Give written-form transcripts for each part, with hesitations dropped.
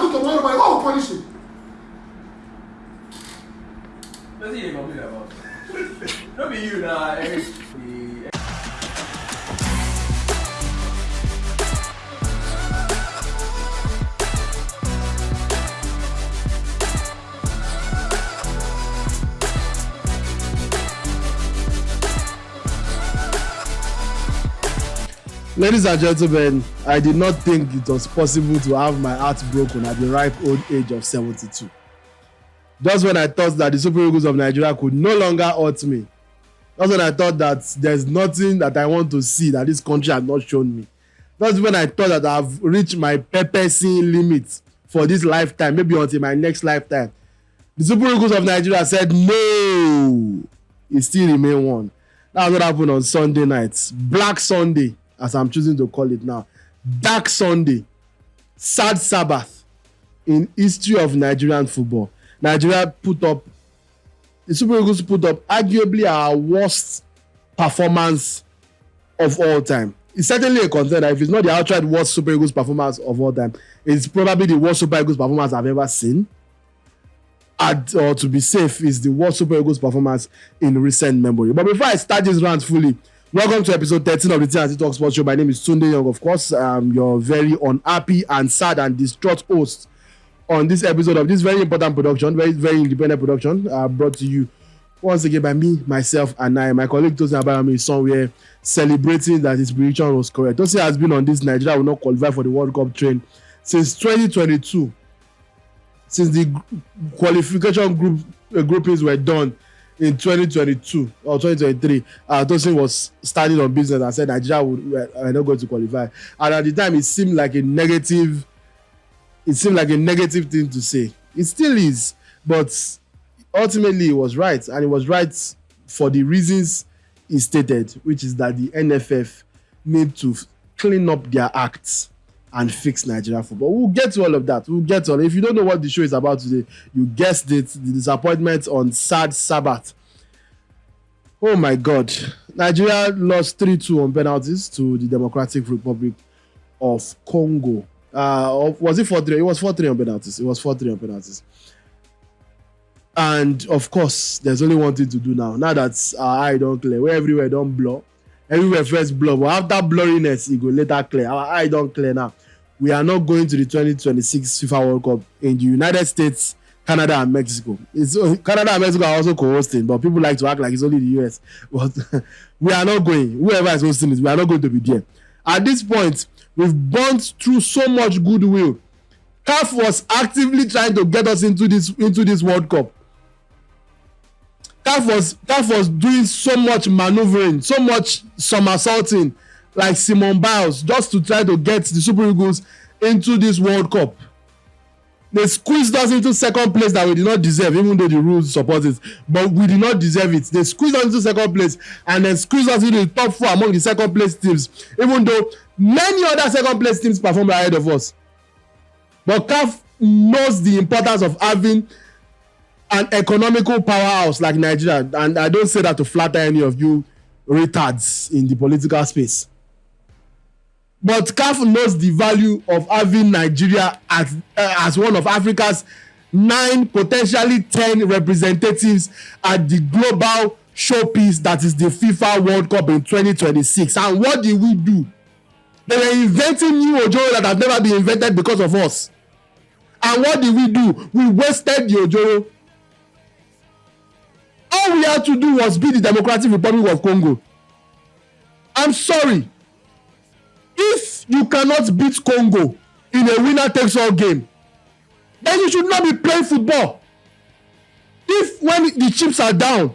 do to one Yoruba, God will punish him. Doesn't even complain about it. Don't be you now, Eric. Ladies and gentlemen, I did not think it was possible to have my heart broken at the ripe old age of 72. Just when I thought that the Super Eagles of Nigeria could no longer hurt me. That's when I thought that there's nothing that I want to see that this country has not shown me. That's when I thought that I've reached my pepper seeing limit for this lifetime, maybe until my next lifetime. The Super Eagles of Nigeria said no. It still remain one. That's what happened on Sunday night. Black Sunday, as I'm choosing to call it now. Dark Sunday. Sad Sabbath in history of Nigerian football. Nigeria the Super Eagles put up arguably our worst performance of all time. It's certainly a contender. If it's not the outright worst Super Eagles performance of all time, it's probably the worst Super Eagles performance I've ever seen. Or to be safe, is the worst Super Eagles performance in recent memory. But before I start this rant fully, welcome to episode 13 of the TNT Talk Sports Show. My name is Tunde Young, of course. I'm your very unhappy and sad and distraught host on this episode of this very important production, very, very independent production, brought to you once again by me, myself, and I. My colleague Tosin Abayami is somewhere celebrating that his prediction was correct. Tosin has been on this Nigeria will not qualify for the World Cup train since 2022. Since the qualification groupings were done in 2022 or 2023, Tosin was starting on business and said Nigeria were not going to qualify. And at the time, it seemed like a negative thing to say. It still is, but ultimately it was right, and it was right for the reasons he stated, which is that the NFF need to clean up their acts and fix Nigeria football. We'll get to all of that. If you don't know what the show is about today, you guessed it, the disappointment on Sad Sabbath. Oh my God. Nigeria lost 3-2 on penalties to the Democratic Republic of Congo. Was it 4-3? It was 4-3 on penalties. And of course, there's only one thing to do now. Now that our eye don't clear, where everywhere don't blur. Everywhere first blur, but after blurriness, it will later clear. Our eye don't clear now. We are not going to the 2026 FIFA World Cup in the United States, Canada, and Mexico. Canada and Mexico are also co-hosting, but people like to act like it's only the US. But we are not going. Whoever is hosting it, we are not going to be there. At this point, we've burnt through so much goodwill. CAF was actively trying to get us into this World Cup. CAF was doing so much maneuvering, so much somersaulting, like Simone Biles, just to try to get the Super Eagles into this World Cup. They squeezed us into second place that we did not deserve, even though the rules support it. But we did not deserve it. They squeezed us into second place and then squeezed us into the top 4 among the second place teams, even though many other second place teams performed ahead of us. But CAF knows the importance of having an economical powerhouse like Nigeria, and I don't say that to flatter any of you retards in the political space. But CAF knows the value of having Nigeria as one of Africa's 9, potentially 10 representatives at the global showpiece that is the FIFA World Cup in 2026. And what did we do? They were inventing new Ojoro that have never been invented because of us. And what did we do? We wasted the Ojoro. All we had to do was beat the Democratic Republic of Congo. I'm sorry. If you cannot beat Congo in a winner-takes-all game, then you should not be playing football. If when the chips are down,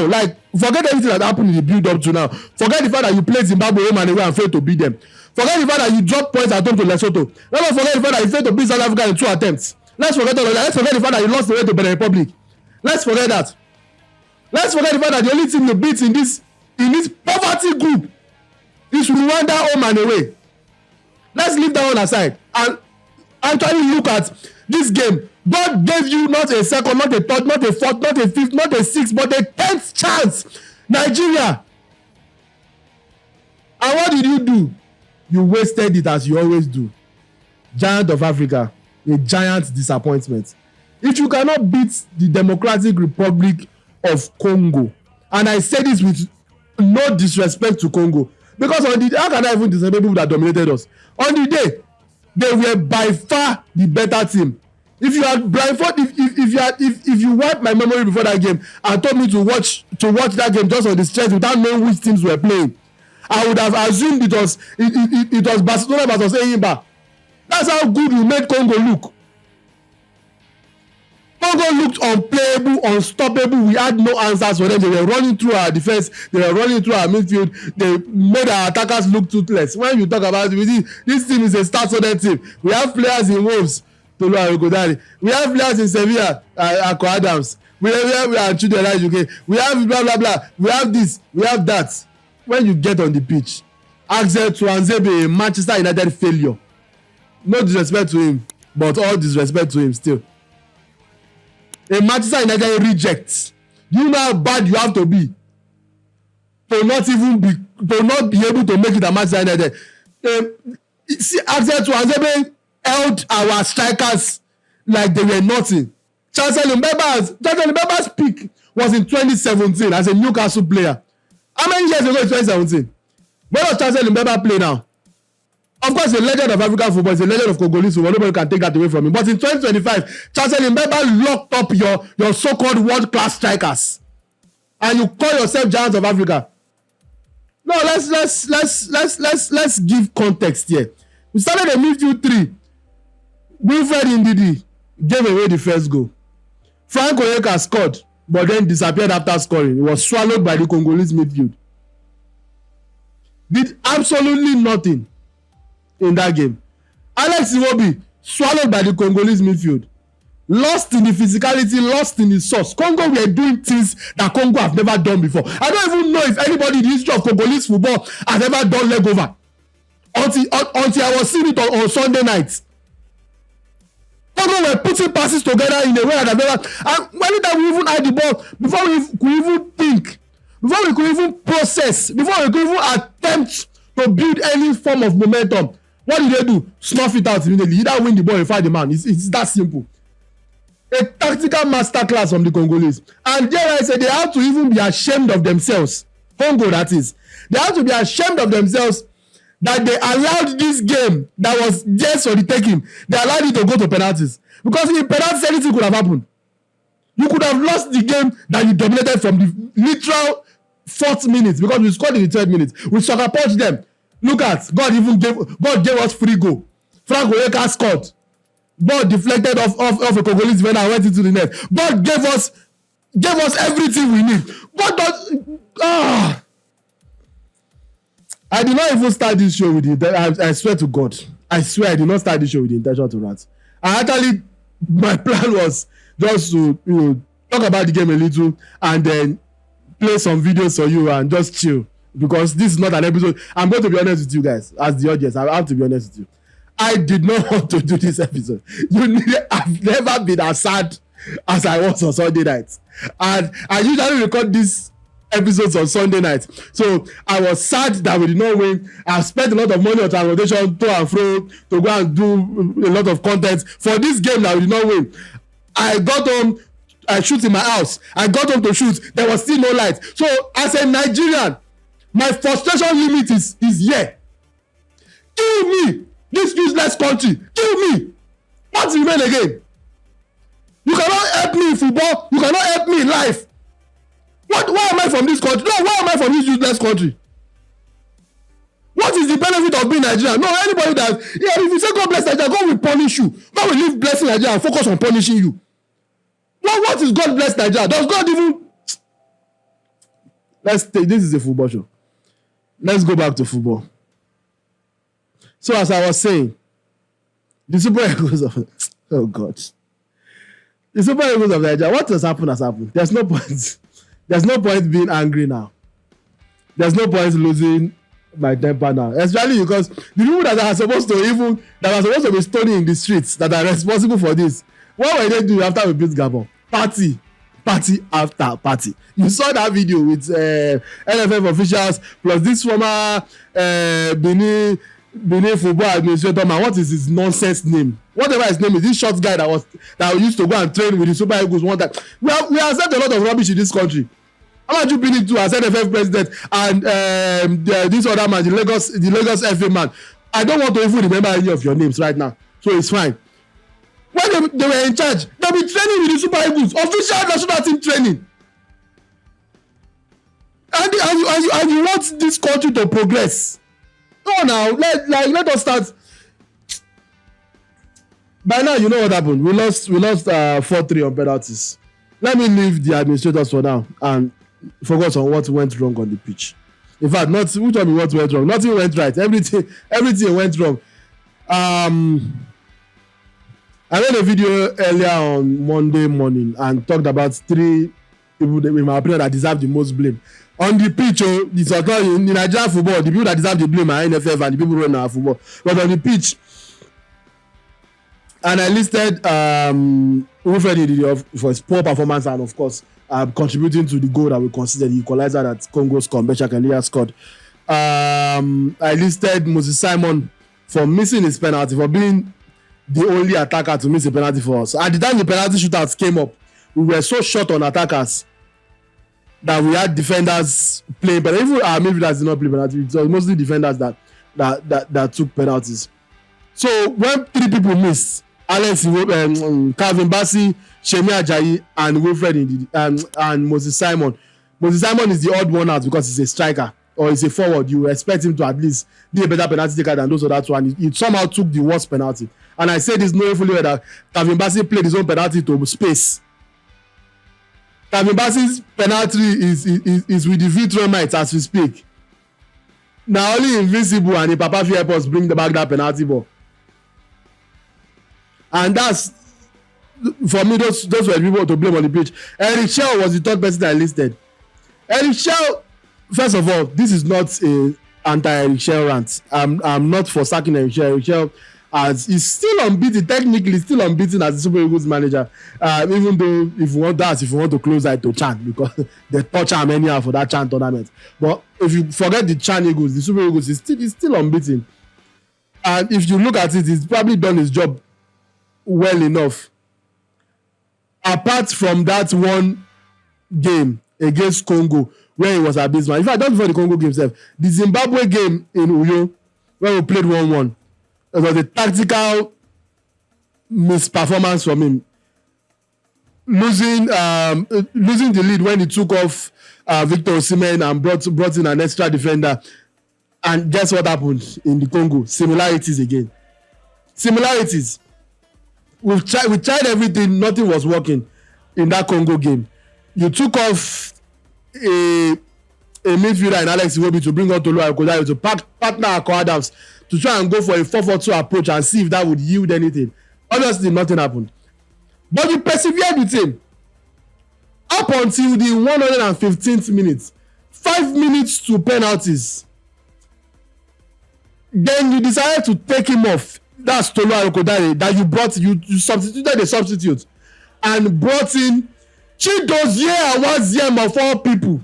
like forget everything that happened in the build-up to now. Forget the fact that you played Zimbabwe home and away and failed to beat them. Forget the fact that you dropped points at home to Lesotho. Let's not forget the fact that you failed to beat South Africa in 2 attempts. Let's forget all of that. Let's forget the fact that you lost the way to Benin Republic. Let's forget that. Let's forget the fact that the only team you beat in this poverty group is Rwanda home and away. Let's leave that one aside and actually look at this game. God gave you not a second, not a third, not a fourth, not a fifth, not a sixth, but a 10th chance. Nigeria. And what did you do? You wasted it as you always do. Giant of Africa, a giant disappointment. If you cannot beat the Democratic Republic of Congo, and I say this with no disrespect to Congo, because on the day, how can I even disrespect people that dominated us? On the day, they were by far the better team. If you had blindfolded, if you wiped my memory before that game and told me to watch that game just on the strength without knowing which teams were playing, I would have assumed it was Barcelona versus Enyimba. That's how good we made Congo look. Congo looked unplayable, unstoppable. We had no answers for them. They were running through our defense. They were running through our midfield. They made our attackers look toothless. When you talk about it, this team is a star-studded team. We have players in Woes, Tolu Arogodare. We have players in Sevilla, Ako Adams. We have children in UK. We have blah, blah, blah. We have this. We have that. When you get on the pitch, Axel Tuanzebe, a Manchester United failure. No disrespect to him, but all disrespect to him still. A Manchester United reject. Do you know how bad you have to be to not be able to make it a Manchester United? See, Axel Tuanzebe held our strikers like they were nothing. Chancellor Mbemba's peak was in 2017 as a Newcastle player. How many years ago in 2017? Where does Chancellor Mbemba play now? Of course, a legend of African football, is a legend of Congolese football. Nobody can take that away from him. But in 2025, Chancellor Mbemba locked up your so-called world-class strikers, and you call yourself Giants of Africa. No, let's give context here. We started a midfield three. Wilfred Ndidi gave away the first goal. Frank Onyeka scored, but then disappeared after scoring. He was swallowed by the Congolese midfield. Did absolutely nothing in that game. Alex Iwobi swallowed by the Congolese midfield. Lost in the physicality, lost in the source. Congo were doing things that Congo have never done before. I don't even know if anybody in the history of Congolese football has ever done leg over. Until I was seeing it on Sunday night. Congo were putting passes together in a way that I've never. And anytime we even had the ball, before we could even think, before we could even process, before we could even attempt to build any form of momentum, what did they do? Snuff it out immediately. Either win the ball or fight the man. It's that simple. A tactical masterclass from the Congolese. And there I say they have to even be ashamed of themselves. Congo, that is. They have to be ashamed of themselves that they allowed this game that was just for the taking. They allowed it to go to penalties. Because in penalties, anything could have happened. You could have lost the game that you dominated from the literal 4th minute, because we scored in the 3rd minute. We sucker punched them. Look at God gave us free goal. Frank Onyeka scored. Ball deflected off a Congolese defender and went into the net. God gave us everything we need. God does. I did not even start this show with it. I swear to God. I swear I did not start this show with the intention to rant. My plan was just to talk about the game a little and then play some videos for you and just chill. Because this is not an episode. I'm going to be honest with you guys, as the audience. I have to be honest with you. I did not want to do this episode. I've never been as sad as I was on Sunday night. And I usually record these episodes on Sunday night. So I was sad that we did not win. I spent a lot of money on transportation to and fro to go and do a lot of content for this game that we did not win. I got home. I shoot in my house. I got home to shoot. There was still no light. So as a Nigerian, my frustration limit is here. Kill me, this useless country. Kill me. What remain again? You cannot help me in football. You cannot help me in life. Why am I from this country? No, why am I from this useless country? What is the benefit of being Nigerian? No, anybody that, if you say God bless Nigeria, God will punish you. God will leave blessing Nigeria and focus on punishing you. What is God bless Nigeria? Does God even... This is a football show. Let's go back to football. So as I was saying, the Super Eagles of... Oh God. The Super Eagles of Nigeria, what has happened has happened. There's no point. There's no point being angry now. There's no point losing my temper now. Especially because the people that are supposed to be stoning in the streets, that are responsible for this, what were they doing after we beat Gabon? Party after party. You saw that video with NFF officials plus this former Benin Benin football administrator man, what is his nonsense name? Whatever his name is, this short guy that used to go and train with the Super Eagles one time. We accept a lot of rubbish in this country. How much you been into as NFF president and this other man, the Lagos FA man? I don't want to even remember any of your names right now, so it's fine. When they were in charge, they be training with the Super Eagles, official national team training. And you want this country to progress. No, now let us start. By now, you know what happened. We lost 4-3 on penalties. Let me leave the administrators for now and focus on what went wrong on the pitch. In fact, what went wrong. Nothing went right. Everything went wrong. I made a video earlier on Monday morning and talked about 3 people, in my opinion, that deserve the most blame. On the pitch, in Nigerian football, the people that deserve the blame are NFF and the people running our football. But on the pitch, and I listed Wilfred for his poor performance and, of course, contributing to the goal that we considered the equalizer that Congo scored, Bechak scored. I listed Moses Simon for missing his penalty, for being the only attacker to miss a penalty for us. At the time the penalty shootouts came up, we were so short on attackers that we had defenders playing, but even our midfielders did not play penalty. It was mostly defenders that took penalties. So when 3 people missed, Alex, Calvin Bassey, Shemi Ajayi, and Wilfred and Moses Simon. Moses Simon is the odd one out because he's a striker or he's a forward. You expect him to at least be a better penalty taker than those other 2, and he somehow took the worst penalty. And I say this knowing fully well that Calvin Bassey played his own penalty to space. Calvin Bassey's penalty is with the Vitromites as we speak. Now only Invincible and the Papa Fiepos bring back that penalty ball. And that's, for me, those were people to blame on the pitch. Eric Shell was the 3rd person I listed. Eric Shell, first of all, this is not a anti-Eric Shell rant. I'm not for sacking Eric Shell. Eric Shell is still unbeaten, technically still unbeaten as the Super Eagles manager. Even though if you want to close that to Chan, because they touch him anyhow for that Chan tournament. But if you forget the Chan Eagles, the Super Eagles is still unbeaten. And if you look at it, he's probably done his job well enough. Apart from that one game against Congo where he was abysmal. In fact, not before the Congo game itself, the Zimbabwe game in Uyo where we played 1-1, it was a tactical misperformance from him, losing the lead when he took off Victor Osimhen and brought in an extra defender. And guess what happened in the Congo? Similarities again. We tried everything, nothing was working in that Congo game. You took off a midfielder in Alex Iwobi to bring on Tolu Ayokodare to partner Akko Adams to try and go for a 4-4-2 approach and see if that would yield anything. Obviously, nothing happened. But you persevered with him up until the 115th minute. 5 minutes to penalties. Then you decided to take him off. That's Tolu Ayokodare that you substituted a substitute and brought in Chidozie Awaziem of all people.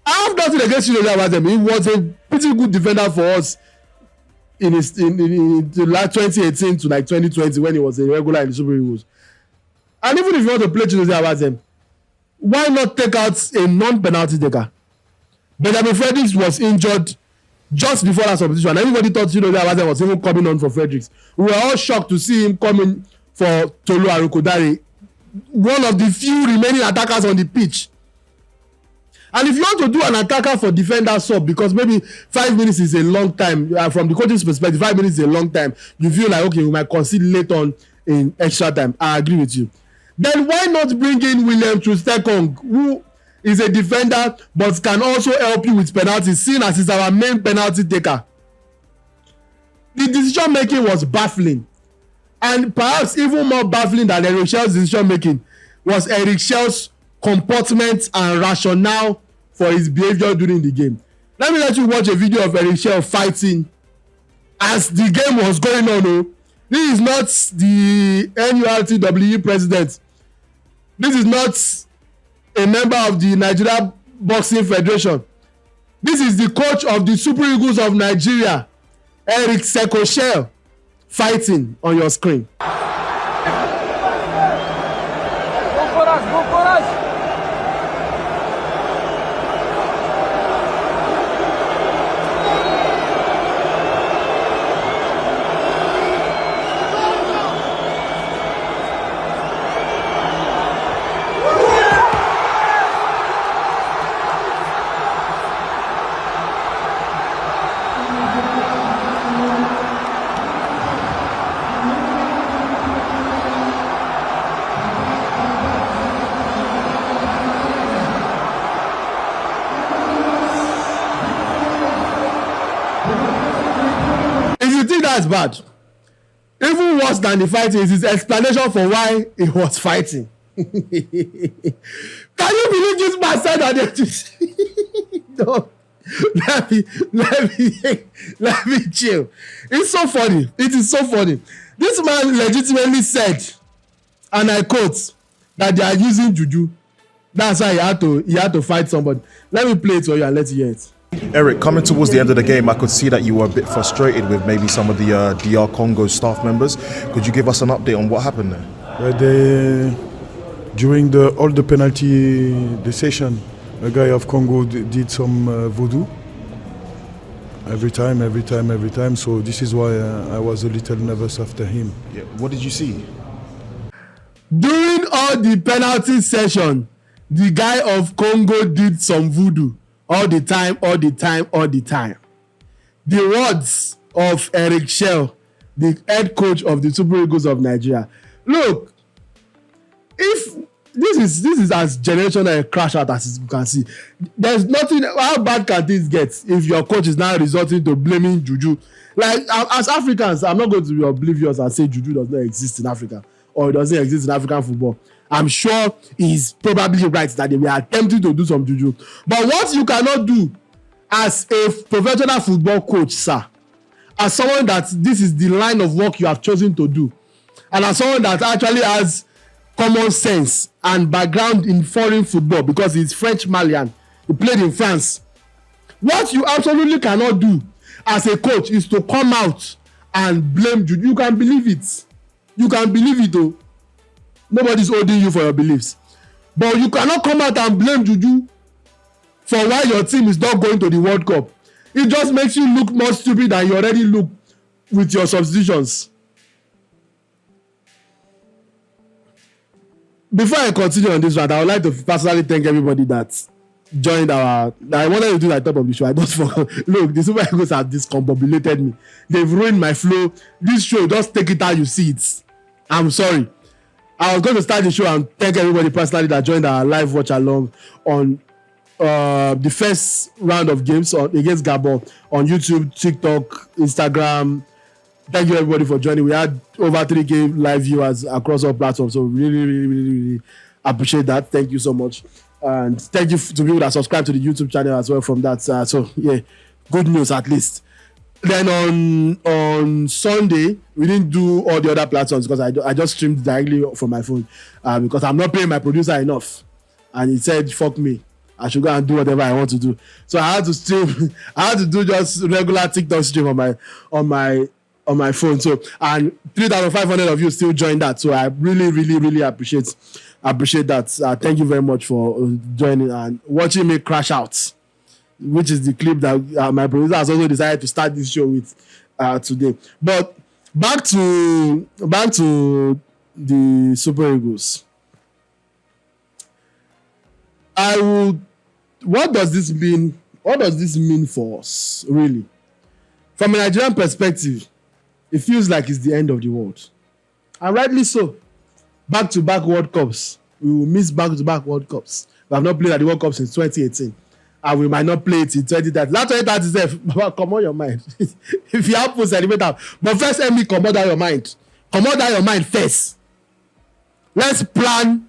I have nothing against Chidozie Awaziem. He was a pretty good defender for us in like 2018 to like 2020 when he was a regular in the Super Eagles. And even if you want to play Chidozie Awaziem, why not take out a non-penalty taker? Benjamin Fredericks was injured just before that substitution. Everybody thought Chidozie Awaziem was even coming on for Fredericks. We were all shocked to see him coming for Tolu Ayokodare, one of the few remaining attackers on the pitch. And if you want to do an attacker for defender sub, because maybe 5 minutes is a long time, from the coach's perspective, 5 minutes is a long time, you feel like, okay, we might concede late on in extra time. I agree with you. Then why not bring in William Trustekong, who is a defender but can also help you with penalties, seeing as he's our main penalty taker? The decision making was baffling, and perhaps even more baffling than Eric Shell's decision making was Eric Shell's comportment and rationale for his behavior during the game. Let me let you watch a video of Eric Shell fighting as the game was going on. This is not the NURTWE president. This is not a member of the Nigeria Boxing Federation. This is the coach of the Super Eagles of Nigeria, Eric Sekoshel, fighting on your screen. Go for us, go for us. That's bad. Even worse than the fighting is his explanation for why he was fighting. Can you believe this man said that? No. Let me chill. It's so funny. It is so funny. This man legitimately said, and I quote, that they are using Juju. That's why he had to fight somebody. Let me play it for you and let you hear it. Eric, coming towards the end of the game, I could see that you were a bit frustrated with maybe some of the DR Congo staff members. Could you give us an update on what happened there? During all the penalty decision, a guy of Congo did some voodoo. Every time. So this is why I was a little nervous after him. Yeah. What did you see? During all the penalty session, the guy of Congo did some voodoo. All the time. The words of Eric Shell, the head coach of the Super Eagles of Nigeria. Look, if this is as generational a crash out as you can see. There's nothing. How bad can this get if your coach is now resorting to blaming Juju? Like, as Africans, I'm not going to be oblivious and say Juju does not exist in Africa or it doesn't exist in African football. I'm sure he's probably right that they were attempting to do some Juju. But what you cannot do as a professional football coach, sir, as someone that this is the line of work you have chosen to do, and as someone that actually has common sense and background in foreign football because he's French Malian, he played in France. What you absolutely cannot do as a coach is to come out and blame Juju. You can believe it. Oh. Nobody's holding you for your beliefs. But you cannot come out and blame Juju for why your team is not going to the World Cup. It just makes you look more stupid than you already look with your substitutions. Before I continue on this one, I would like to personally thank everybody that joined I wanted to do that top of the show. I just forgot. Look, the Super Eagles have discombobulated me. They've ruined my flow. This show, just take it how you see it. I'm sorry. I was going to start the show and thank everybody personally that joined our live watch along on the first round of games against Gabon on YouTube, TikTok, Instagram. Thank you everybody for joining. We had over 3K live viewers across all platforms, so really appreciate that. Thank you so much, and thank you to people that subscribe to the YouTube channel as well from that. So yeah, good news at least. Then on Sunday, we didn't do all the other platforms because I just streamed directly from my phone because I'm not paying my producer enough, and he said, "Fuck me, I should go and do whatever I want to do." So I had to stream. I had to do just regular TikTok stream on my phone. So, and 3,500 of you still joined that. So I really appreciate that. Thank you very much for joining and watching me crash out, which is the clip that my producer has also decided to start this show with today. But back to the Super Eagles. What does this mean? What does this mean for us, really? From a Nigerian perspective, it feels like it's the end of the world. And rightly so. Back-to-back World Cups. We will miss back-to-back World Cups. We have not played at the World Cup since 2018. And we might not play it in 2030. That 2030, come on your mind. If you have to celebrate that. But first, let me come out your mind. Come out your mind first. Let's plan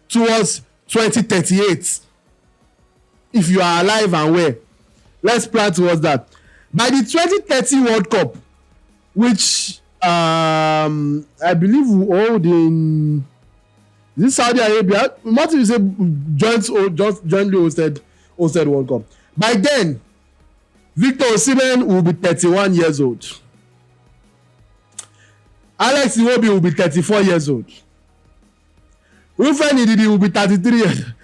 towards 2038. If you are alive and well, let's plan towards that. By the 2030 World Cup, which I believe will hold in this Saudi Arabia, what if you say jointly hosted World Cup? By then, Victor Osimhen will be 31 years old. Alex Iwobi will be 34 years old. Wilfred Ndidi will be 33 years old.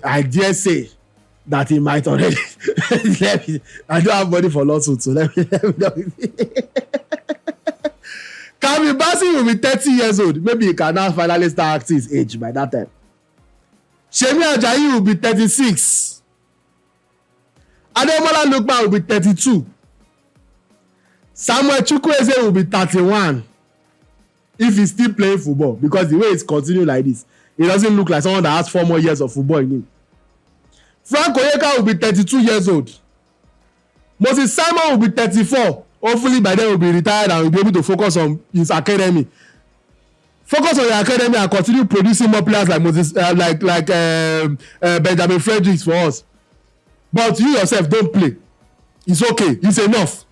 I dare say that he might already. I don't have money for lawsuits, so let me know. Kami Bassey will be 30 years old. Maybe he can now finally start acting his age by that time. Shemi Ajayi will be 36. Ademola Lookman will be 32. Samuel Chukwueze will be 31. If he's still playing football, because the way it's continuing like this, it doesn't look like someone that has 4 more years of football in him. Frank Oyeka will be 32 years old. Moses Simon will be 34. Hopefully by then he will be retired and will be able to focus on his academy. Focus on your academy and continue producing more players like Moses, Benjamin Fredericks for us. But you yourself don't play. It's okay. It's enough.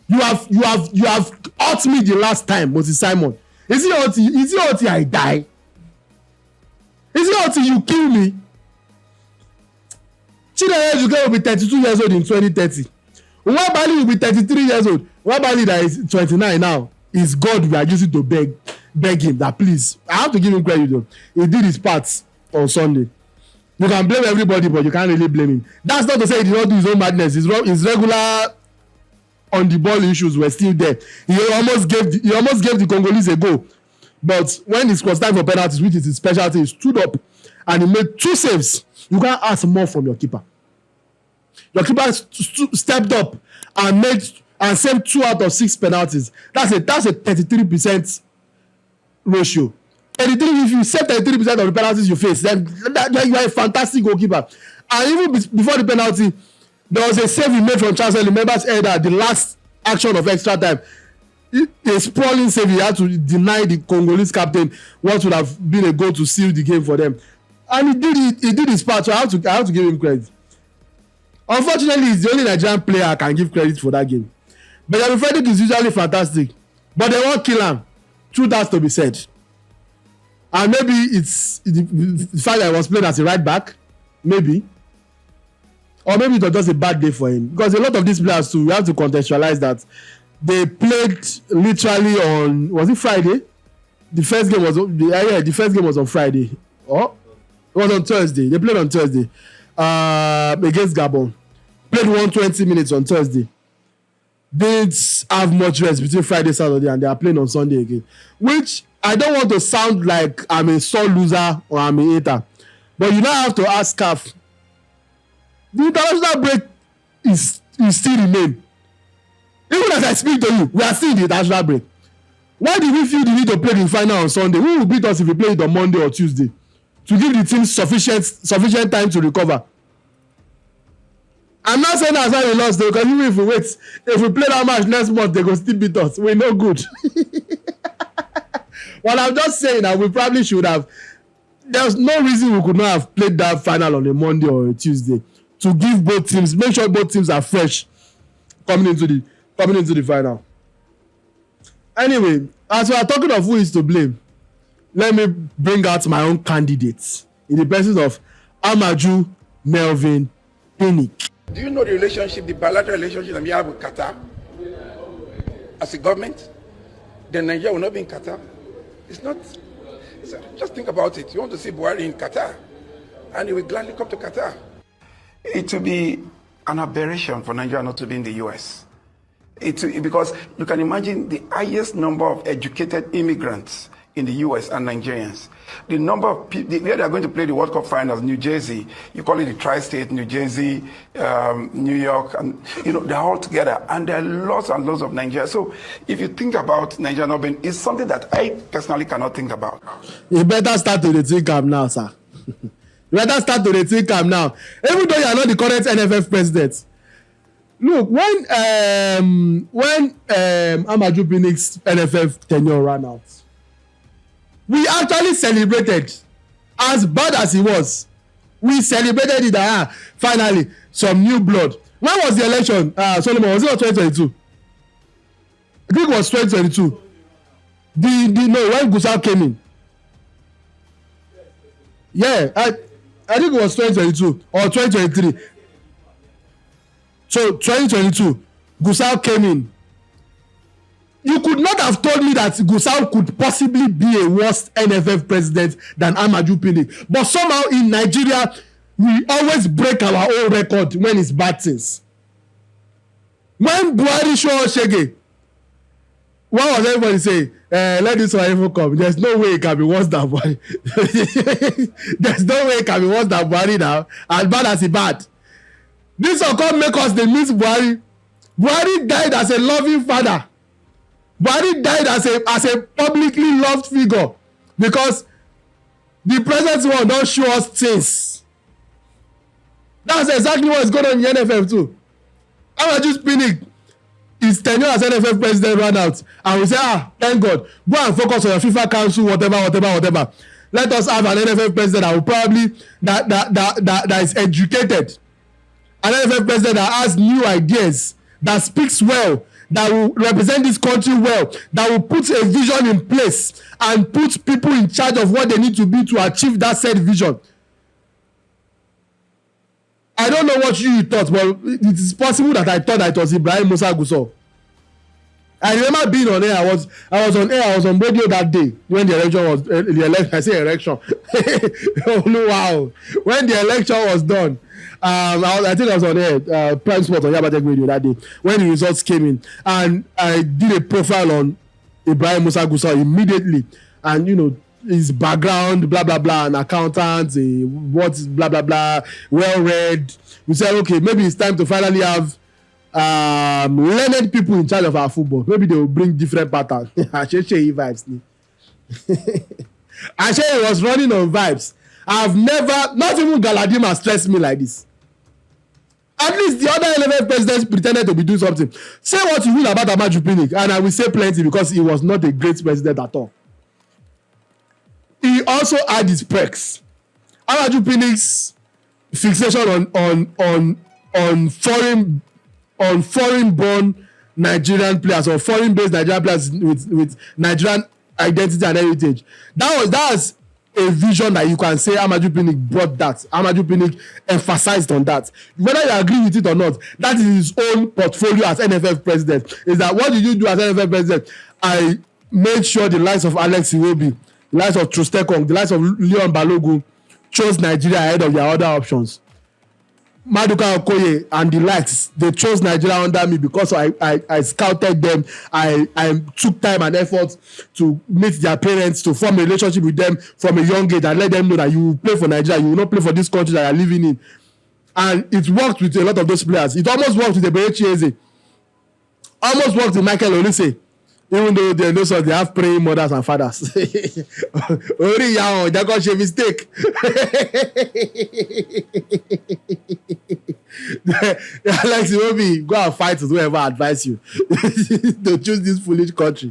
You have hurt me the last time, Moses Simon. Is it until I die? Is it until you kill me? Chineye Ejuke will be 32 years old in 2030. Nwabali will be 33 years old. Nwabali that is 29 now is God we are using to beg him that please. I have to give him credit though. He did his part on Sunday. You can blame everybody, but you can't really blame him. That's not to say he did not do his own madness. His regular on the ball issues were still there. He almost gave the Congolese a go, but when it was time for penalties, which is his specialty, he stood up and he made 2 saves. You can't ask more from your keeper. Your keeper stepped up and saved 2 out of 6 penalties. That's a 33% ratio. 33. If you save 33% of the penalties you face, then you are a fantastic goalkeeper. And even before the penalty, there was a save he made from Chancellor. Remember the last action of extra time. A sprawling save. He had to deny the Congolese captain what would have been a goal to seal the game for them. And he did his part, so I have to give him credit. Unfortunately, he's the only Nigerian player I can give credit for that game. Benjamin Frederick is usually fantastic, but they won't kill him. Truth has to be said. And maybe it's the fact that he was playing as a right back, maybe. Or maybe it was just a bad day for him. Because a lot of these players too, we have to contextualize that they played literally on, was it Friday? The first game was on Friday. Oh, it was on Thursday. They played on Thursday against Gabon. Played 120 minutes on Thursday. Didn't have much rest between Friday, Saturday, and they are playing on Sunday again. Which I don't want to sound like I'm a sore loser or I'm a hater. But you now have to ask CAF. The international break is still remain. Even as I speak to you, we are still in the international break. Why do we feel the need to play the final on Sunday? Who will beat us if we play it on Monday or Tuesday? To give the team sufficient time to recover. I'm not saying that's why we lost though, because even if we play that match next month, they go still beat us. We're no good. Well, I'm just saying that we probably should have. There's no reason we could not have played that final on a Monday or a Tuesday to give both teams, make sure both teams are fresh coming into the final. Anyway, as we are talking of who is to blame, let me bring out my own candidates in the person of Amaju Melvin Pinnick. Do you know the relationship, the bilateral relationship that we have with Qatar as a government? Then Nigeria will not be in Qatar. It's not. Just think about it. You want to see Buhari in Qatar, and he will gladly come to Qatar. It will be an aberration for Nigeria not to be in the US. Because you can imagine the highest number of educated immigrants in the US and Nigerians. The number of people, where they are going to play the World Cup finals, New Jersey, you call it the tri-state, New Jersey, New York, and they're all together. And there are lots and lots of Nigeria. So if you think about Nigeria not being, it's something that I personally cannot think about. You better start to think now, sir. You better start to think now. Even though you are not the current NFF president. Look, when Amaju Pinnick's NFF tenure ran out, we actually celebrated. As bad as it was, we celebrated it that finally some new blood. When was the election, Solomon? Was it 2022? I think it was 2022. When Gusau came in. Yeah, I think it was 2022 or 2023. So 2022, Gusau came in. You could not have told me that Gusau could possibly be a worse NFF president than Amaju Pinnick. But somehow in Nigeria, we always break our own record when it's bad things. When Buhari show us Shege, what was everybody saying? Let this one come. There's no way it can be worse than Buhari. There's no way it can be worse than Buhari now. As bad as he bad. This will come make us they miss Buhari. Buhari died as a loving father. Buhari died as a publicly loved figure because the present one don't show us things. That's exactly what is going on in the NFF too. Amaju Pinnick, his tenure as NFF president ran out, and we say, thank God, go and focus on your FIFA council, whatever. Let us have an NFF president that will probably that is educated, an NFF president that has new ideas, that speaks well, that will represent this country well, that will put a vision in place and put people in charge of what they need to be to achieve that said vision. I don't know what you thought, but it is possible that I thought that it was Ibrahim Musa Gusau. I remember being on air. I was on air. I was on radio that day when the election was I say election. Oh wow! When the election was done, I think I was on air, Prime Sport on Yabatek Radio that day when the results came in, and I did a profile on Ibrahim Musa Gusau immediately, and you know his background, blah blah blah, an accountant, what blah blah blah, well read. We said, okay, maybe it's time to finally have learned people in charge of our football. Maybe they will bring different patterns. Asheshe vibes. Asheshe was running on vibes. I've never, not even Galadima stressed me like this. At least the other 11 presidents pretended to be doing something. Say what you will about Amaju Pinnick, and I will say plenty because he was not a great president at all. He also had his perks. Amaju Pinnick's fixation on foreign-born Nigerian players or foreign-based Nigerian players with Nigerian identity and heritage. That was a vision that you can say Amaju Pinnick brought that. Amaju Pinnick emphasized on that. Whether you agree with it or not, that is his own portfolio as NFF president. Is that what did you do as NFF president? I made sure the likes of Alex Iwobi, the likes of Trustekong, the likes of Leon Balogun chose Nigeria ahead of their other options. Maduka Okoye and the likes, they chose Nigeria under me because I scouted them. I took time and effort to meet their parents, to form a relationship with them from a young age and let them know that you will play for Nigeria, you will not play for this country that you are living in. And it worked with a lot of those players. It almost worked with Eberechi Eze. Almost worked with Michael Olise. Even though they have praying mothers and fathers. Only young, they got a mistake. Alex Iwobi, go and fight with whoever advise you to choose this foolish country.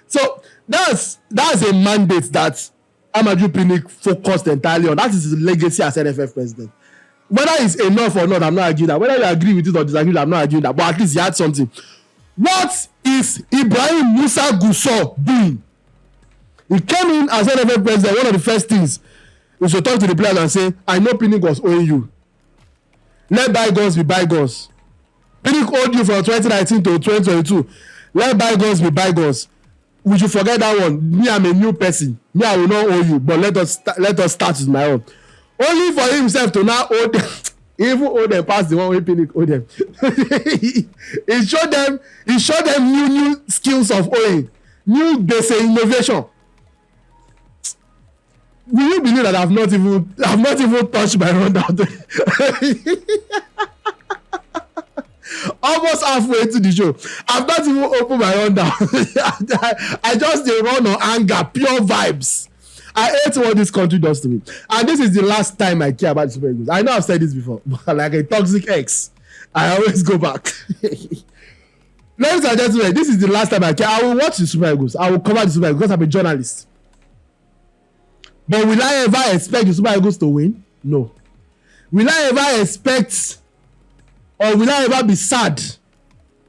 So that's a mandate that Amaju Pinnick focused entirely on. That is his legacy as NFF president. Whether it's enough or not, I'm not arguing that. Whether you agree with it or disagree, I'm not arguing that. But at least he had something. What is Ibrahim Musa Gusau doing? He came in as NFF president. One of the first things is to talk to the players and say, I know Pinnick was owing you. Let bygones be bygones. Pinnick owed you from 2019 to 2022. Let bygones be bygones. We should forget that one. Me, I'm a new person. Me, I will not owe you. But let us start with my own. Only for himself to now owe them. He even owe them past the one way Pinnick owe them. He showed them new skills of owing, new basic innovation. Will you believe that I've not even touched my rundown? Almost halfway to the show, I've not even opened my rundown. I just run on anger, pure vibes. I hate what this country does to me. And this is the last time I care about the Super Eagles. I know I've said this before, but like a toxic ex, I always go back. Ladies and gentlemen, this is the last time I care. I will watch the Super Eagles. I will cover the Super Eagles because I'm a journalist. But will I ever expect the Super Eagles to win? No. Will I ever expect, or will I ever be sad,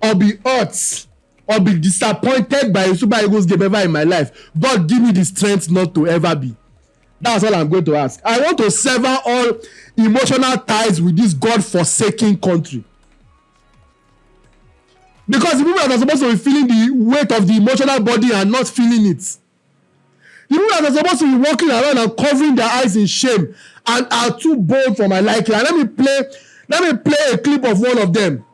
or be hurt, or be disappointed by a Super Eagles game ever in my life? God give me the strength not to ever be. That's all I'm going to ask. I want to sever all emotional ties with this God-forsaken country. Because the people that are supposed to be feeling the weight of the emotional body are not feeling it. The people that are supposed to be walking around and covering their eyes in shame and are too bold for my liking. And let me play a clip of one of them.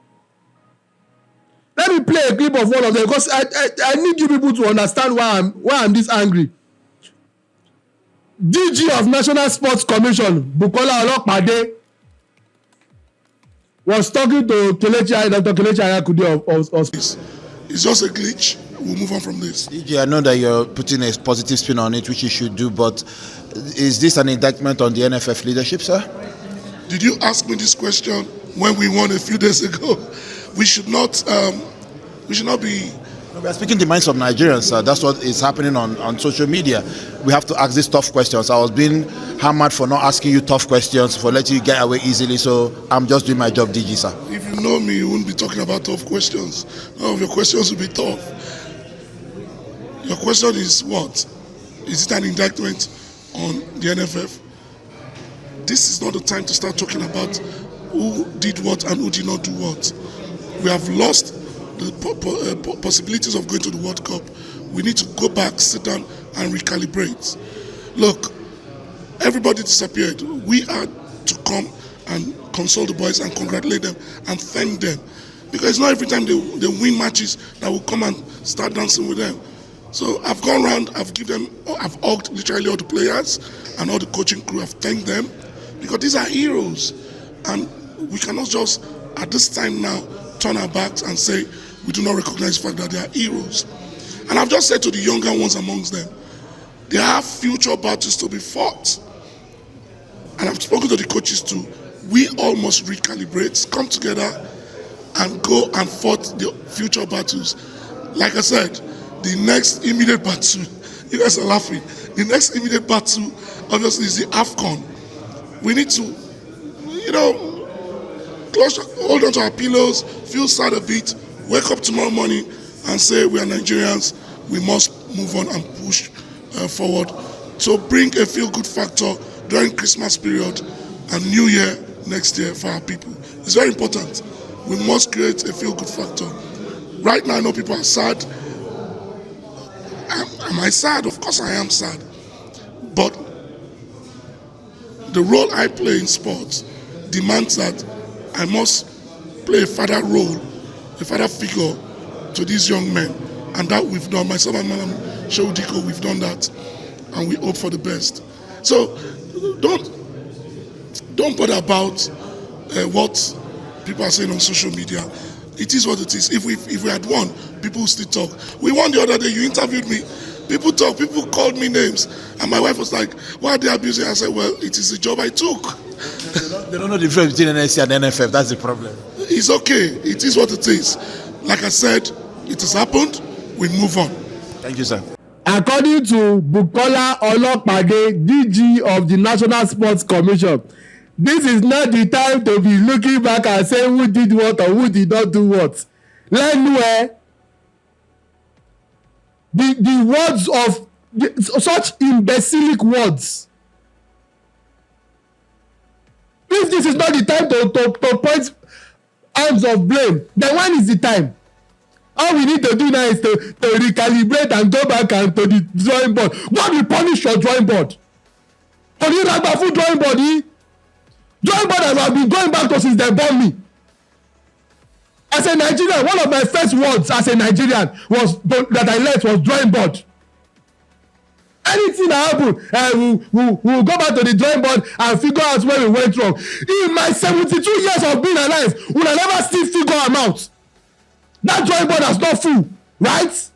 Let me play a clip of one of them because I need you people to understand why I'm this angry. DG of National Sports Commission, Bukola Olopade, was talking to Dr. Kelechi Ayakude of It's just a glitch. We'll move on from this. DG, I know that you're putting a positive spin on it, which you should do, but is this an indictment on the NFF leadership, sir? Did you ask me this question when we won a few days ago? We should not be. We are speaking the minds of Nigerians, sir. That's what is happening on social media. We have to ask these tough questions. I was being hammered for not asking you tough questions, for letting you get away easily, so I'm just doing my job, DG, sir. If you know me, you wouldn't be talking about tough questions. None of your questions will be tough. Your question is what? Is it an indictment on the NFF? This is not the time to start talking about who did what and who did not do what. We have lost the possibilities of going to the World Cup. We need to go back, sit down, and recalibrate. Look, everybody disappeared. We are to come and console the boys and congratulate them and thank them. Because it's not every time they win matches that we'll come and start dancing with them. So I've gone around, I've hugged literally all the players and all the coaching crew. I've thanked them because these are heroes. And we cannot just, at this time now, turn our backs and say we do not recognize the fact that they are heroes. And I've just said to the younger ones amongst them, there are future battles to be fought. And I've spoken to the coaches too. We all must recalibrate, come together and go and fight the future battles. Like I said, the next immediate battle, you guys are laughing, the next immediate battle obviously is the AFCON. We need to, hold on to our pillows, feel sad a bit, wake up tomorrow morning and say we are Nigerians, we must move on and push forward. So bring a feel-good factor during Christmas period and New Year next year for our people. It's very important. We must create a feel-good factor. Right now I know people are sad. Am I sad? Of course I am sad. But the role I play in sports demands that I must play a father role, a father figure to these young men. And that we've done. Myself and Madam Sheudiko, we've done that. And we hope for the best. So don't bother about what people are saying on social media. It is what it is. If we had won, people would still talk. We won the other day, you interviewed me. People talk, people called me names. And my wife was like, why are they abusing? I said, well, it is the job I took. They don't know the difference between NSC and NFF. That's the problem. It's okay. It is what it is. Like I said, it has happened. We move on. Thank you, sir. According to Bukola Olopade, DG of the National Sports Commission, this is not the time to be looking back and saying who did what or who did not do what. Learn the words of such imbecilic words. If this is not the time to point arms of blame, then when is the time? All we need to do now is to recalibrate and go back and to the drawing board. God will punish your drawing board. For the Ragbafu drawing board, drawing board has been going back to since they born me. As a Nigerian, one of my first words as a Nigerian that I learned was drawing board. Anything that happen, we'll go back to the drawing board and figure out where we went wrong. In my 72 years of being alive, will I never still figure them out? That drawing board is not full, right?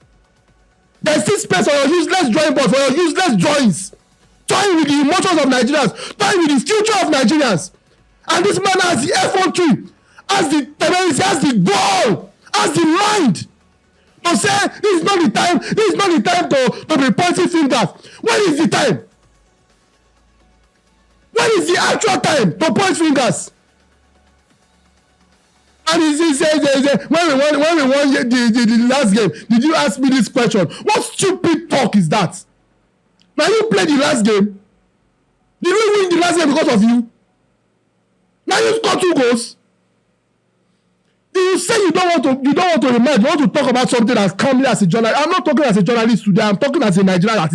There's still space for your useless drawing board, for your useless drawings. Toying with the emotions of Nigerians, toying with the future of Nigerians. And this man has the effrontery, has the tendency, has the goal, has the mind to say this is not the time to be pointing fingers. When is the time? When is the actual time to point fingers? And he says, when we won the last game, did you ask me this question? What stupid talk is that? Now you played the last game. Did we win the last game because of you? Now you score 2 goals. You say you don't want to remind, you want to talk about something as calmly as a journalist. I'm not talking as a journalist today. I'm talking as a Nigerian that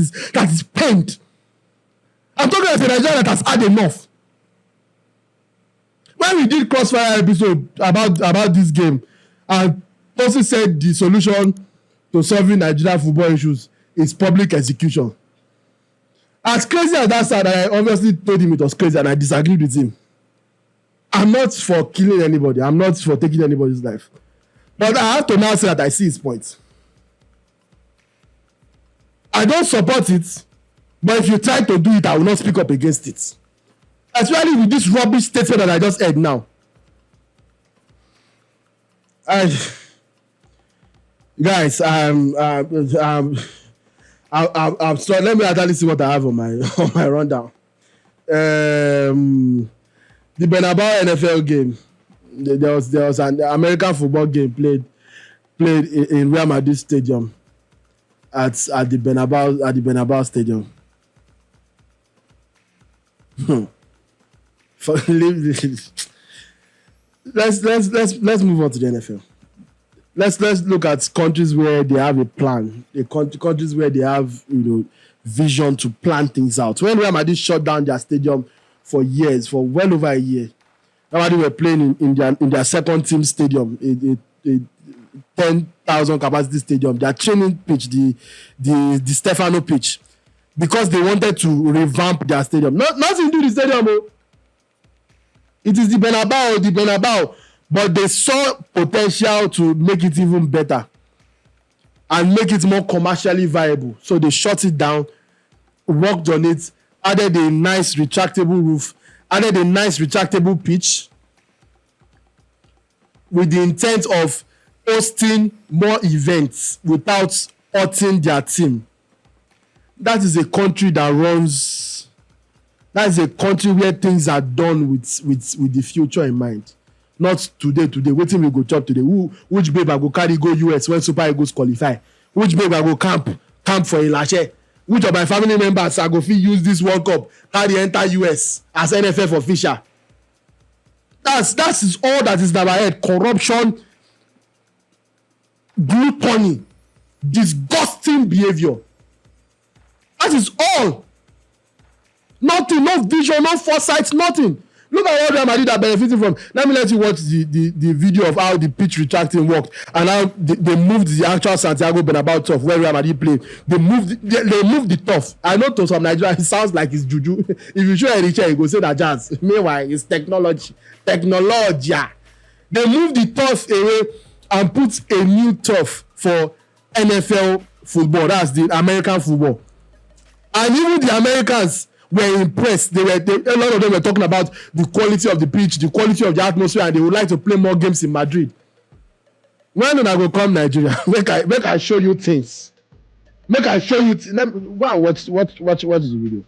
is pained. I'm talking as a Nigerian that has had enough. When we did crossfire episode about this game, and Tosin said the solution to solving Nigerian football issues is public execution. As crazy as that sounded, I obviously told him it was crazy, and I disagreed with him. I'm not for killing anybody. I'm not for taking anybody's life. But I have to now say that I see his point. I don't support it, but if you try to do it, I will not speak up against it. Especially with this rubbish statement that I just heard now. Guys, I'm sorry. Let me actually see what I have on my rundown. The Bernabeu NFL game. There was an American football game played in Real Madrid Stadium at the Bernabeu Stadium. Let's move on to the NFL. Let's look at countries where they have a plan. Countries where they have vision to plan things out. When Real Madrid shut down their stadium for years, for well over a year, Real Madrid were playing in their second team stadium, a 10,000 capacity stadium, their training pitch, the Stefano pitch, because they wanted to revamp their stadium. Nothing to do with the stadium, oh. It is the Bernabeu, but they saw potential to make it even better and make it more commercially viable. So they shut it down, worked on it, added a nice retractable roof, added a nice retractable pitch with the intent of hosting more events without hurting their team. That is a country where things are done with the future in mind. Not today. Wetin we go chop today? Which babe I go carry go US when Super Eagles qualify? Which babe I go camp for Ilache? Which of my family members I go fit use this World Cup carry enter US as NFF official? That is all that is in our head. Corruption, gluttony, disgusting behavior. That is all. Nothing, no vision, no foresight, nothing. Look at what Real Madrid are benefiting from. Let me let you watch the video of how the pitch retracting worked and how they moved the actual Santiago Bernabeu turf where Real Madrid played. They moved the turf. I know to some Nigerians it sounds like it's Juju. If you show a chair, you go say that jazz. Meanwhile, it's technology. They moved the turf away and put a new turf for NFL football. That's the American football. And even the Americans were impressed. A lot of them were talking about the quality of the pitch, the quality of the atmosphere, and they would like to play more games in Madrid. When I go come Nigeria, make I show you things. Make I show you. Go and watch the video.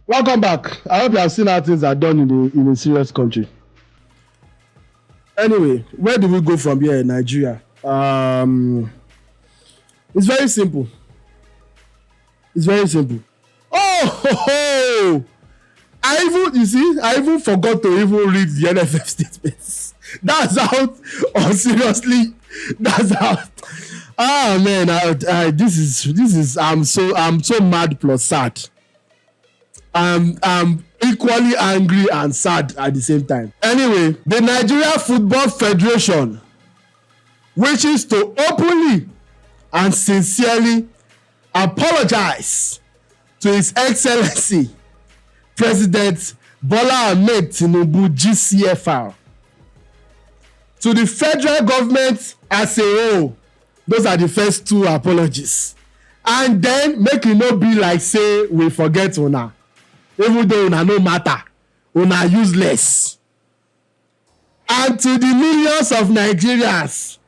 Welcome back. I hope you have seen how things are done in a serious country. Anyway, where do we go from here in Nigeria? It's very simple. Oh, I even forgot to even read the NFF statements. That's how seriously. That's how. Ah man, this is. I'm so mad plus sad. I'm equally angry and sad at the same time. Anyway, the Nigeria Football Federation wishes to openly and sincerely apologize to His Excellency President Bola Ahmed Tinubu GCFR, to the federal government as a whole. Those are the first two apologies. And then make it not be like say we forget una. even though una no matter, una useless. And to the millions of Nigerians,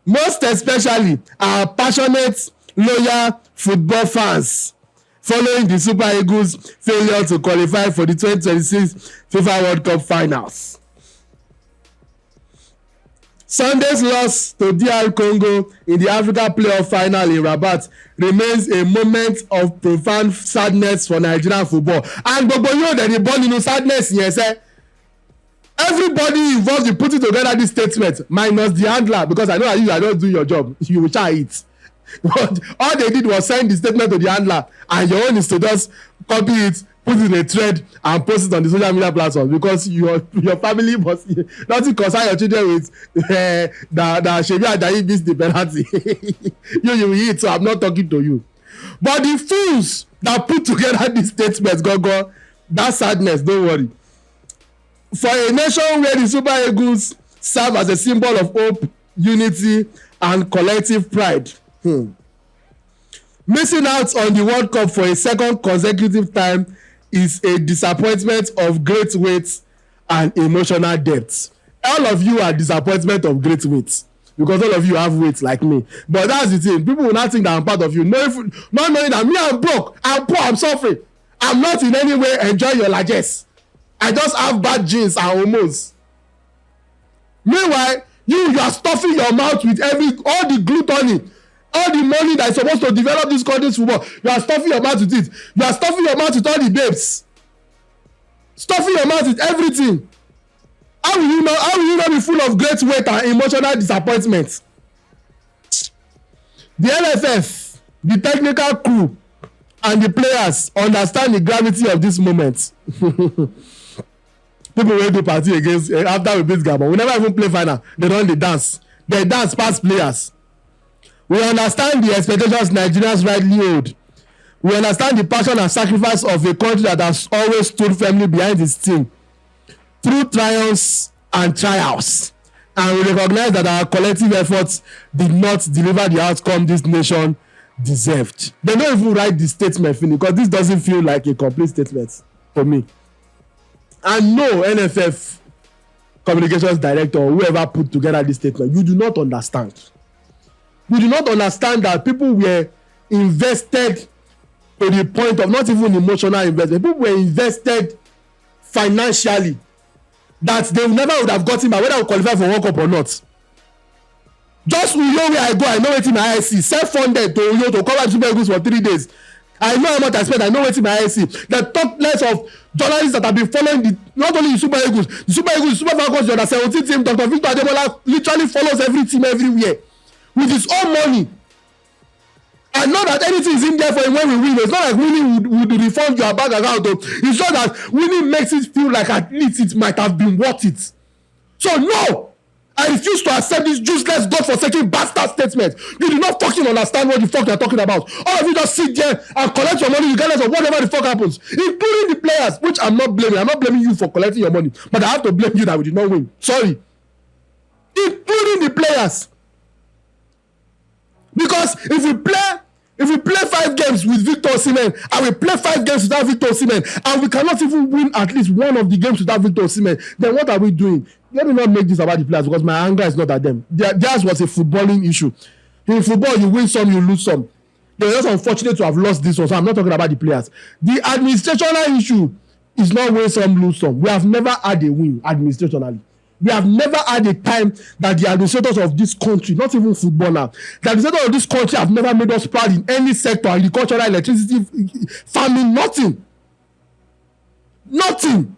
most especially our passionate, loyal football fans, following the Super Eagles' failure to qualify for the 2026 FIFA World Cup finals. Sunday's loss to DR Congo in the Africa Playoff Final in Rabat remains a moment of profound sadness for Nigerian football. And gbogbo yóò dẹ̀ ní bọ́ nínú sadness yẹn sẹ́. Everybody involved in putting together this statement, minus the handler, because I know that you are not doing your job. You will try it. But all they did was send the statement to the handler, and your own is to just copy it, put it in a thread, and post it on the social media platforms, because your family must nothing concern your children with that Shebi Ajayi missed the penalty. you will eat, so I'm not talking to you. But the fools that put together this statement, go, that sadness, don't worry. For a nation where the Super Eagles serve as a symbol of hope, unity, and collective pride, missing out on the World Cup for a second consecutive time is a disappointment of great weight and emotional depth. All of you are disappointment of great weight, because all of you have weight like me. But that's the thing. People will not think that I'm part of you. Not knowing that me, I'm broke, I'm poor, I'm suffering. I'm not in any way enjoying your largesse. I just have bad genes and hormones. Meanwhile, you are stuffing your mouth with all the gluttony, all the money that is supposed to develop this country's football. You are stuffing your mouth with it. You are stuffing your mouth with all the babes. Stuffing your mouth with everything. How will you not be full of great weight and emotional disappointment? The NFF, the technical crew, and the players understand the gravity of this moment. People wey do party against after we beat Gabon, we never even play final. They dance past players. We understand the expectations Nigerians rightly hold. We understand the passion and sacrifice of a country that has always stood firmly behind its team through triumphs and trials, and we recognize that our collective efforts did not deliver the outcome this nation deserved. They don't even write the statement finish, because this doesn't feel like a complete statement for me. And no NFF communications director or whoever put together this statement, you do not understand. You do not understand that people were invested to the point of not even emotional investment. People were invested financially that they never would have gotten by whether we qualify for World Cup or not. Just we know where I go, I know wetin my IC self-funded to cover Super Eagles for 3 days. I know how much I spend, I know wetin my IC. The top list of journalists that have been following not only the Super Eagles, the Super Falcons, the under 17 team, Dr. Victor Ademola literally follows every team everywhere with his own money. And not that anything is in there for him when we win. It's not like winning would refund your bank account. It's just that winning makes it feel like at least it might have been worth it. So no, I refuse to accept this useless godforsaken bastard statement. You do not fucking understand what the fuck you're talking about. All of you just sit there and collect your money regardless of whatever the fuck happens, including the players, which I'm not blaming. I'm not blaming you for collecting your money, but I have to blame you that we did not win. Sorry. Including the players. Because if we play 5 games with Victor Osimhen and we play 5 games without Victor Osimhen and we cannot even win at least one of the games without Victor Osimhen, then what are we doing? Let me not make this about the players, because my anger is not at them. Theirs was a footballing issue. In football, you win some, you lose some. They're just unfortunate to have lost this one, so I'm not talking about the players. The administrational issue is not win some, lose some. We have never had a win administrationally. We have never had a time that the administrators of this country, not even football now, the administrators of this country have never made us proud in any sector, agricultural, electricity, farming, nothing. Nothing.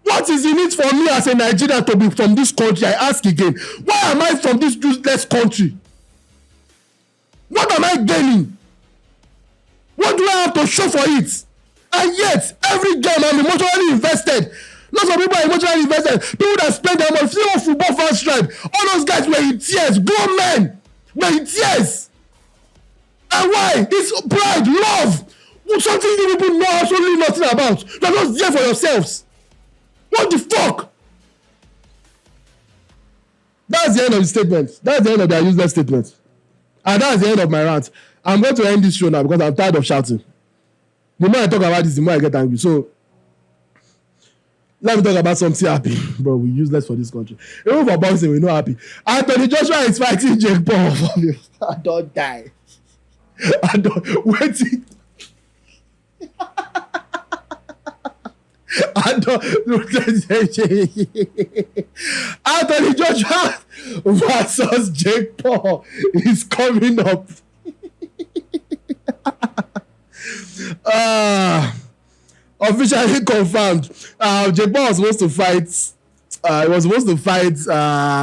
What is in it for me as a Nigerian to be from this country? I ask again. Why am I from this useless country? What am I gaining? What do I have to show for it? And yet, every game I'm emotionally invested. Lots of people are emotionally invested. People that spend their money. See what football fans tried. All those guys were in tears. Grown men were in tears. And why? It's pride, love. Something you people know absolutely nothing about. You're not there for yourselves. What the fuck? That's the end of the statement. That's the end of their useless statement. And that's the end of my rant. I'm going to end this show now because I'm tired of shouting. The more I talk about this, the more I get angry. So let me talk about something happy. Bro, we're useless for this country. Even for boxing, we're not happy. Anthony Joshua is fighting Jake Paul. I don't die. I don't wait. Anthony Joshua versus Jake Paul is coming up. Officially confirmed. Jake Paul was supposed to fight. He was supposed to fight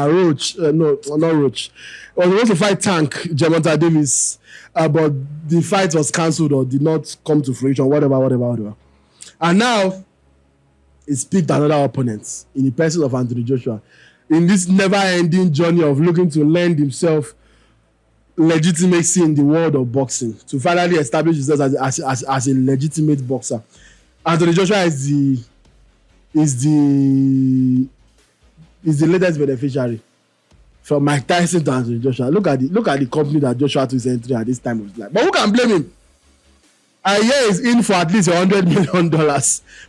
Roach. No, not Roach. He was supposed to fight Tank, Gervonta Davis. But the fight was cancelled or did not come to fruition. Whatever. And now he's picked another opponent in the person of Anthony Joshua in this never-ending journey of looking to lend himself legitimacy in the world of boxing to finally establish himself as a legitimate boxer. Anthony Joshua is the latest beneficiary from Mike Tyson to Anthony Joshua. Look at the company that Joshua took his entry at this time of his life. But who can blame him? I hear he's in for at least $100 million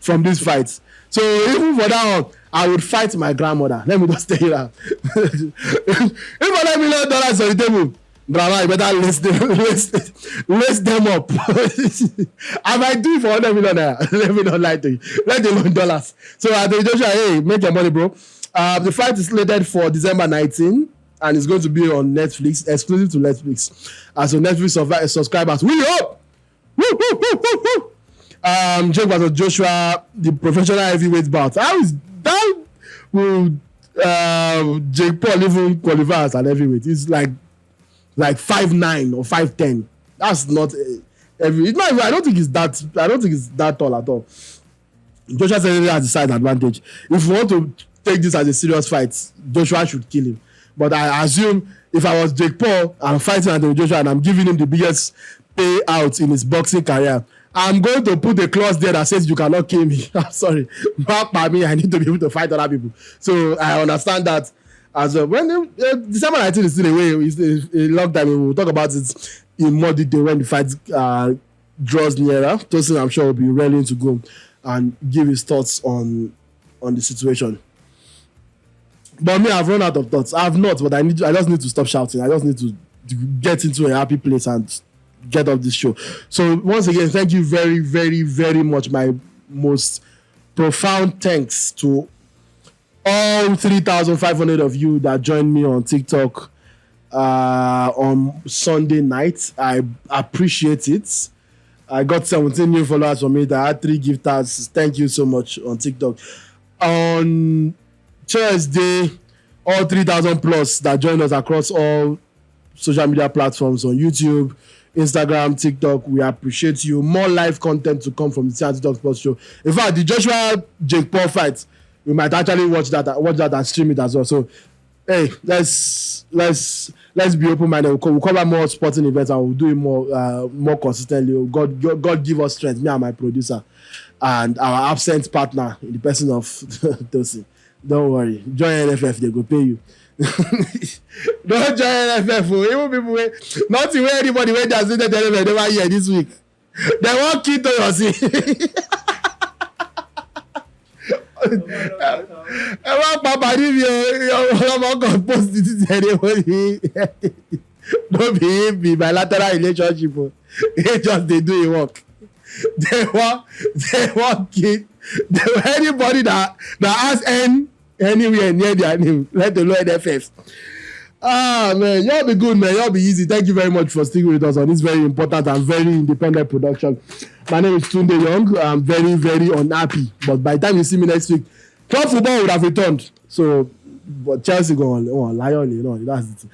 from this fight. So even for that one, I would fight my grandmother. Let me just tell you that. If $100 million on the table, grandma, you better list them up. I might do it for $100 million. Let me not lie to you. Let alone dollars. So Anthony Joshua, hey, make your money, bro. The fight is slated for December 19, and it's going to be on Netflix, exclusive to Netflix. So Netflix subscribers, we hope. Jake versus Joshua, the professional heavyweight bout. How is that? Will Jake Paul even qualify as an heavyweight? It's like 5'9" or 5'10". That's not heavy. It's not. I don't think it's that tall at all. Joshua certainly has the size advantage. If you want to take this as a serious fight, Joshua should kill him. But I assume if I was Jake Paul and I'm fighting Anthony Joshua and I'm giving him the biggest payout in his boxing career, I'm going to put a clause there that says you cannot kill me. I'm sorry. Not by me. I need to be able to fight other people. So I understand that as well. When December 19 is still away, it's a long time. We'll talk about it in more detail when the fight draws nearer. Tosin, I'm sure, will be willing to go and give his thoughts on the situation. But me, I've run out of thoughts. I have not, but I just need to stop shouting. I just need to get into a happy place and get off this show. So once again, thank you very, very, very much. My most profound thanks to all 3,500 of you that joined me on TikTok on Sunday night. I appreciate it. I got 17 new followers from it. I had 3 gifters. Thank you so much on TikTok. On Thursday, all 3,000 plus that joined us across all social media platforms on YouTube, Instagram, TikTok. We appreciate you. More live content to come from the TikTok Sports Show. In fact, the Joshua Jake Paul fight, we might actually watch that and stream it as well. So, hey, let's be open-minded. We'll cover more sporting events and we'll do it more consistently. God give us strength. Me and my producer and our absent partner in the person of Tosin. Don't worry. Join NFF. They go pay you. Don't join NFF. Even people not even anybody when they are saying that they never hear this week. They won't keep to your see. Papa, if you post this anybody, don't be bilateral relationship. They just they do a work. They want kid. Anybody that has anywhere near their name, let alone NFF. Man, y'all be good, man. Y'all be easy. Thank you very much for sticking with us on this very important and very independent production. My name is Tunde Young. I'm very, very unhappy. But by the time you see me next week, club football would have returned. So, but Chelsea go on Lion, you know, that's it.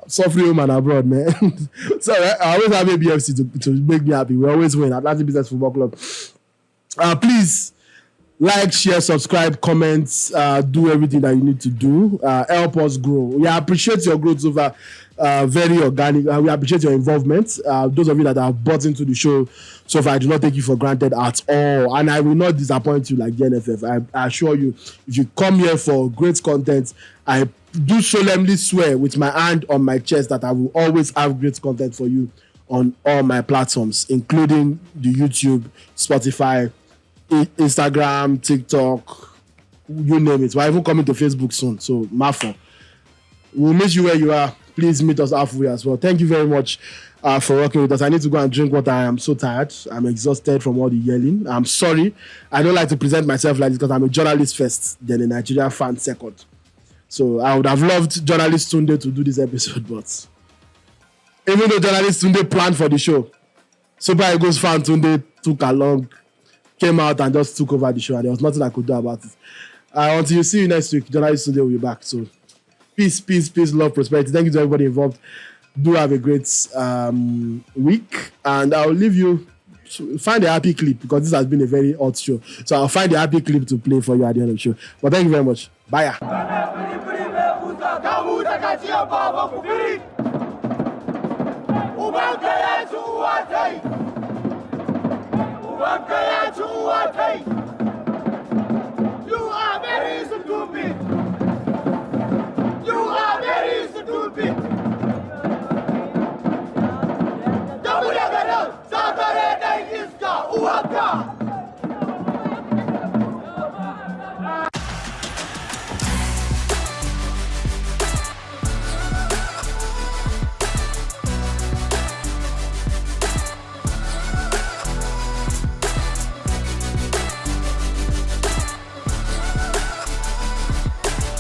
Suffering man abroad, man. So I always have a BFC to make me happy. We always win. Atlantic Business Football Club. Please like, share, subscribe, comment, do everything that you need to do. Help us grow. We appreciate your growth over very organic. We appreciate your involvement. Those of you that have bought into the show so far, I do not take you for granted at all. And I will not disappoint you like the NFF. I assure you, if you come here for great content, I do solemnly swear with my hand on my chest that I will always have great content for you on all my platforms, including the YouTube, Spotify, Instagram, TikTok, you name it. We're even coming to Facebook soon. So, Mafo, we'll meet you where you are. Please meet us halfway as well. Thank you very much for working with us. I need to go and drink water. I am so tired. I'm exhausted from all the yelling. I'm sorry. I don't like to present myself like this because I'm a journalist first, then a Nigeria fan second. So I would have loved journalist Tunde to do this episode, but even though journalist Tunde planned for the show, Super Eagles fan Tunde took along, came out and just took over the show, and there was nothing I could do about it. Until you see you next week, journalist Tunde will be back. So peace, peace, peace, love, prosperity. Thank you to everybody involved. Do have a great week, and I'll leave you to find a happy clip because this has been a very odd show. So I'll find a happy clip to play for you at the end of the show. But thank you very much. Bye. You are very stupid. You are very stupid. Double